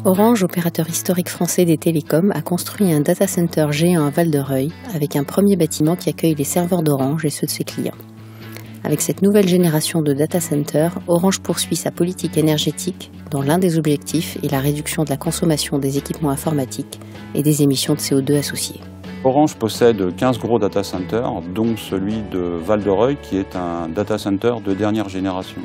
Orange, opérateur historique français des télécoms, a construit un data center géant à Val-de-Reuil avec un premier bâtiment qui accueille les serveurs d'Orange et ceux de ses clients. Avec cette nouvelle génération de data centers, Orange poursuit sa politique énergétique dont l'un des objectifs est la réduction de la consommation des équipements informatiques et des émissions de CO2 associées. Orange possède 15 gros data centers, dont celui de Val-de-Reuil qui est un data center de dernière génération.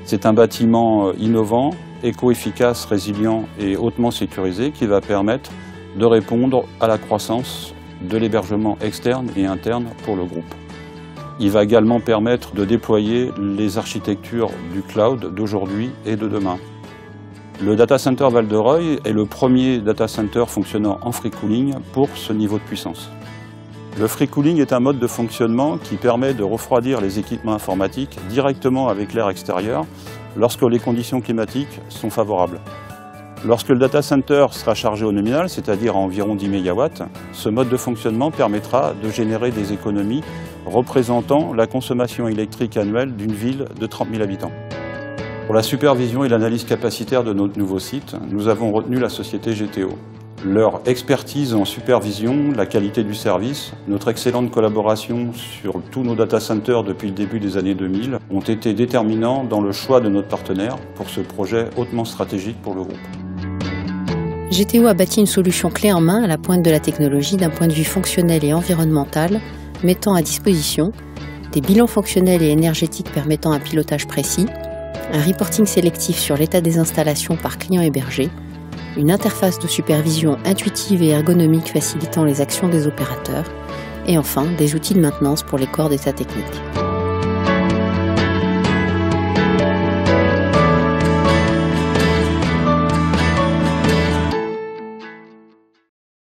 C'est un bâtiment innovant, éco-efficace, résilient et hautement sécurisé qui va permettre de répondre à la croissance de l'hébergement externe et interne pour le groupe. Il va également permettre de déployer les architectures du cloud d'aujourd'hui et de demain. Le data center Val-de-Reuil est le premier data center fonctionnant en free cooling pour ce niveau de puissance. Le free cooling est un mode de fonctionnement qui permet de refroidir les équipements informatiques directement avec l'air extérieur lorsque les conditions climatiques sont favorables. Lorsque le data center sera chargé au nominal, c'est-à-dire à environ 10 MW, ce mode de fonctionnement permettra de générer des économies représentant la consommation électrique annuelle d'une ville de 30 000 habitants. Pour la supervision et l'analyse capacitaire de notre nouveau site, nous avons retenu la société GTO. Leur expertise en supervision, la qualité du service, notre excellente collaboration sur tous nos data centers depuis le début des années 2000 ont été déterminants dans le choix de notre partenaire pour ce projet hautement stratégique pour le groupe. GTO a bâti une solution clé en main à la pointe de la technologie d'un point de vue fonctionnel et environnemental, mettant à disposition des bilans fonctionnels et énergétiques permettant un pilotage précis, un reporting sélectif sur l'état des installations par client hébergé, une interface de supervision intuitive et ergonomique facilitant les actions des opérateurs, et enfin des outils de maintenance pour les corps d'état technique.